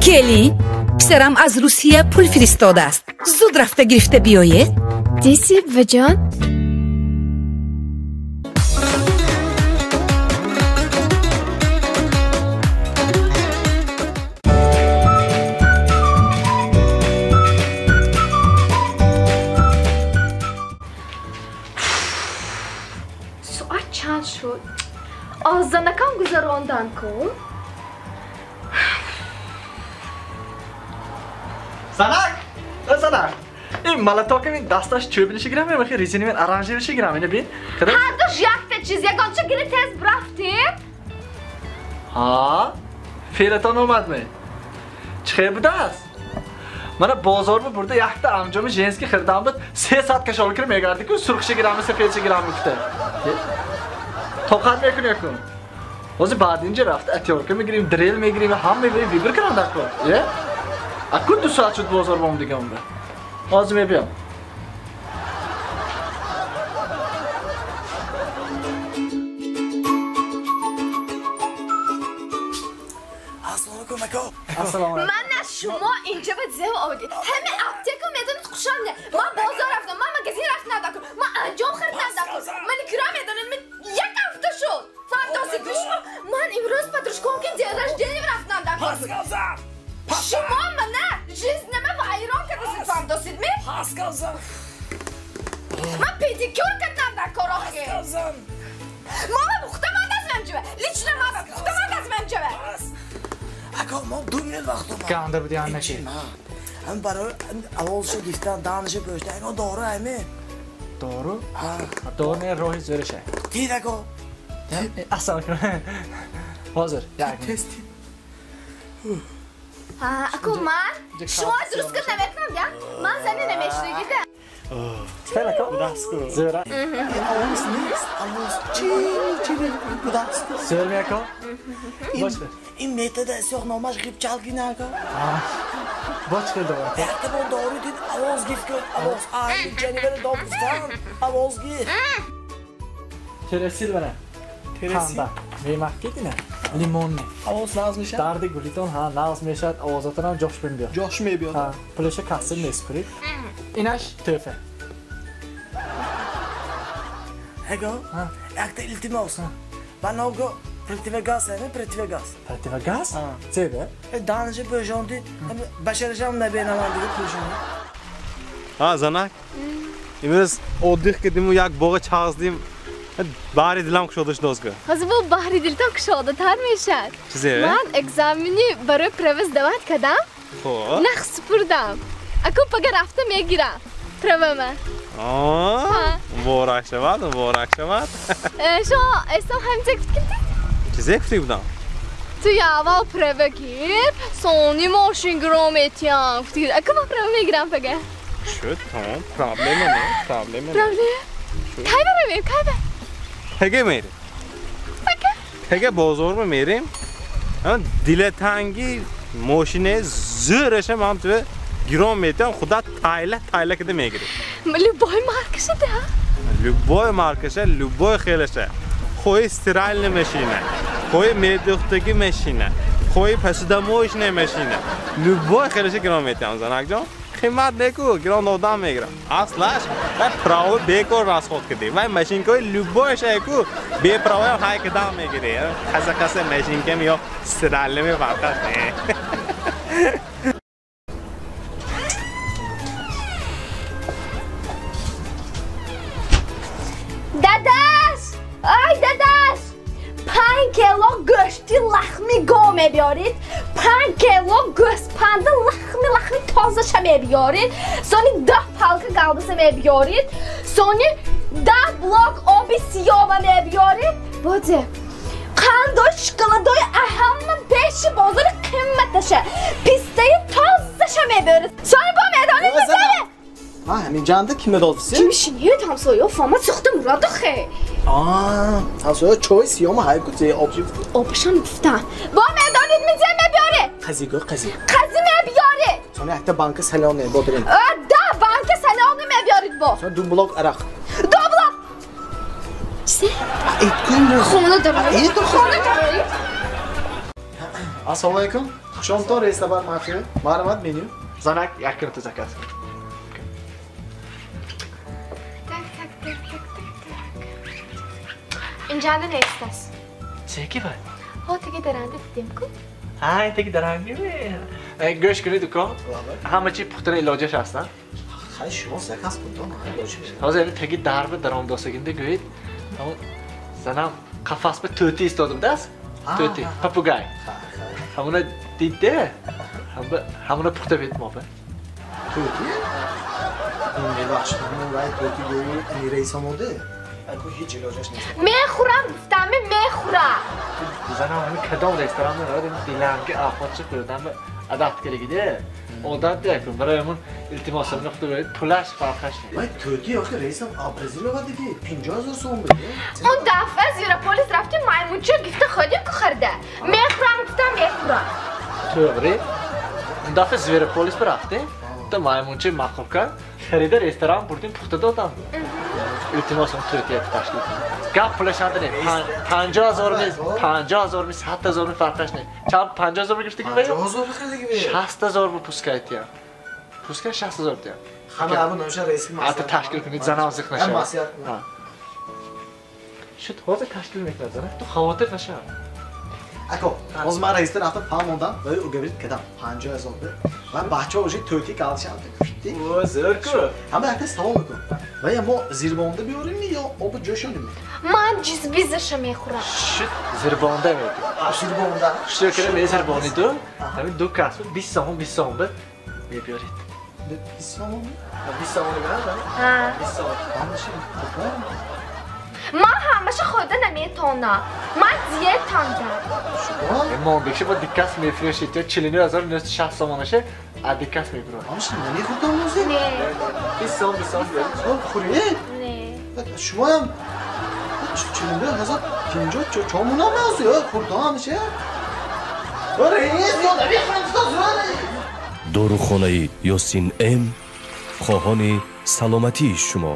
کلی پسرم از روسیه پول فرستاده است. زود رفته گرفته بیایید. دیسی و جان ساعت چند شد؟ آزدانکان گذراندن کن. Sanak! Sanak! این مالتا که این دستش چوب نشه گرم یا میخوای ریزینی من آرنجی نشه گرم اینه بین؟ هر دوش یک چیز یکان چه گلی تز برفتی؟ ها؟ فیلتان اومد می؟ چه بوده است؟ من بازار برده یک تا انجام جنس خریدم بود 3 ساعت کشال کرد میگردی که سرخ گرم سفید گرم میفته. تو خود میکنی کن. واسه بعد اینجا رفت اتیار که میگیریم دریل میگیریم هم میبریم ویبر کنن دکتر. یه؟ اکو 2 ساعت شد بازار با هم دیگه اونده. آزمه بیام. من از شما اینجا به زیو آوردید. همه اپتیکو میدونید خوشم نه. من بازار رفتم. من مگزین رفت ندکن. من انجام خرید ندکن. من کرا میدونید من یک هفته شد. فرداسی پیش من امروز پترش کنکن دیرش جنیو رفت ندکن. شما من نه. جیز نمه و ایران کردید فرداسید می؟ من پیدیکور کرد ندکن آخی. ماما بختمان دست من جوه. لیچ نمه بختمان دست من جوه. اگه ما 2 minut وقت داریم. که اندر بودی آن نشی. هم برای اولش گفتن دانش بهشته اینا دارو همه. دارو؟ دارو نه راهی زورشه. تی دکو. اصلا کنه. حاضر. تستی. اکو من شما درست کن نمیتونم بیا. من زنی نمیشنگیده. فعلا کن. دستگو. زوره. آموز نیست. آموز چی دست. زور میکن. باش بر. این میته دستیار نامش غیب چالگی نکن. باش کن دوباره. وقتی با دارو دید آواز گیف کرد. آواز آی جنیبر داپستان. آواز گیف. ترسیل بره. خانده. میمک کدینه. لیمون نه. آواز ناز میشه. درد گلیتون ها ناز میشد. آوازاتون هم جوش بین بیاد. جوش می بیاد. ها. پولش کاسل نیست کری. اینش توفه. هگو. اکت التماس. بناگو. پرتیو گاز نه پرتیو گاز. پرتیو گاز؟ چه ده؟ دانش پژوندی. بشرشم نبینم دیگه پژوندی. ها زنک. امروز اودیخ کردیم و یک باغ چازدیم. باری دلم کشودش دوست کرد. از با باری دلتان کشاده تر میشد. چیزی؟ من اگزامینی برای پرویز دوات کردم. خب. نخ سپردم. اکو پگه رفته میگیرم. پرو من. مبارک شود مبارک شود. شما اسم همین کردی؟ چیزی گفتی بودم؟ توی اول پرو گیر. سونی ماشین گرومیتیان. گفتی اکو با پرو میگیرم پگه. شد تمام. پرابلم نه. پرابلم نه. پرابلم؟ کی بریم؟ کی بریم؟ هگه میریم. هگه بازار میریم. اما دل تنگی ماشین زورش هم تو گیرام میتونم خدا تایله کده میگیری. لوبای مارکشه ده؟ لوبای مارکشه لوبای خیلشه. خوی استرال نمیشینه. خوی میدوختگی میشینه. خوی پسودموش نمیشینه. لوبای خیلشه گیرام میتونم زنک جان. خیمت نکو گران دادم میگیرم اصلاش و پراو بیکار راست خود کردی و ماشین کوی لوبایش ایکو بی پراو هم های کدام میگیری خسته ماشین کم یا استراله می فرق نه داداش آی داداش 5 کیلو گوشتی لخمی گومه بیارید 5 کیلو گوسپند لخمی تازه شمه بیارید سونی 10 پالکا قلبسه بیارید سونی 10 بلوک آبی سیاه بیارید بوده قندوی شکلادوی اهم 5 بازار قیمتشه پیسته تازه شمه بیارید سونی با میدانی میزنه همین جانده کیمه دادوسی؟ کیمشینیه تامسایه فاما سخته مراد خیلی تامسایه چای سیاه ما هایکو تیه آبجی آبشان گفتن با میدانید میزنه بیاره قضی قضی بیاره سونی حتی بانک سلانه بودرین 10 بانک سلانه بیارید با سونی 2 بلوک عرق 2 بلوک چه؟ ایت کن خونه دارید ایت خونه دارید السلام علیکم Akşamdan reisle var mafya. Marmat menü. Zanak yakın zakas. Injanda ne istersin? Çeki var. Ha tege derende dedim ku. Ha inteki darangi mi? Go'sht kuni dukan. Hamma chi puxtana ilojash hasta. Hay şuma zakas bundan. Hozir tegi darbi daromdosligimda go'yt. Zanam qafasga to'ti istadim-da. To'ti, papugay. Hamuna diddi. Hamuna puxta betmoqda. To'ti? Ne başlamı var to'ti go'yu reis oldu. Aku hiç ilojash nest. Mexuram guftam, mexuram. Zanam hamma kadom restoranda radim dilangi ahvatchi qo'ydim. Adapt keligida. Odat yakun. Baraymon iltimosimni qilib pulash farqash. Vay to'ti yoki reisam Abraziliyadagi 50,000 so'm bedi. اون دفعه زیر پلیس رفتیم مایمونچه گفته خودیم که خریده مهرم گفتم مهرم To'g'ri. Undaf'a Zveropolis rafti. Da maymunchi ma'qul kan. Xarida restoran burdin puxtada o'tadi. Iltimosim to'tiga tashkil. Gap pulashadini 50,000 mi, 50,000 mi, 70,000 mi farqash ne? Chap 50,000 mi gifti ki bayo? 50,000 xirdi gibi. 60,000 mi puska aytgan. Puska 60,000 diyor. Hamma bu no'sha reisni Hatta tashkil qilib zanam ziqnasha. Hem masiyat. Shu hozir tashkil qiladi. Tu xavotir nasha. Ako, o'z men reisdan raftim palmondan va u gabir kedam 50,000 be. Va bahcha o'zi to'ti qalishyapti. O zirku. Hamma yakta savol mikun. Va mo zirbonda biyorimmi yo obi jo'shonimi? من جز بیزش میخورم Shu zirbonda mıydı? Zirbonda. Şu kere ne zirboniydi? Tabii du kasbı 20 so'm bir mebiyorit. İslam'ı mı? 20 so'm ne? ها 20 so'm. Anlaşıldı. من همشه خدا نمیتونم من زیاد تندم Şu Ama bekşi bu dikkat mefreşit ya çilini yazar ne 60 so'manaşı a dikkat mefro. Anlaşıldı. Ne kurtarmamız değil? نه 20 so'm diyor. Oğlum kurye. نه Şuma ham çilinde hazır pinco çomuna mı yazıyor? Kurtan şey. Reis yo da bir Fransız var. داروخانه یاسین ام خواهان سلامتی شما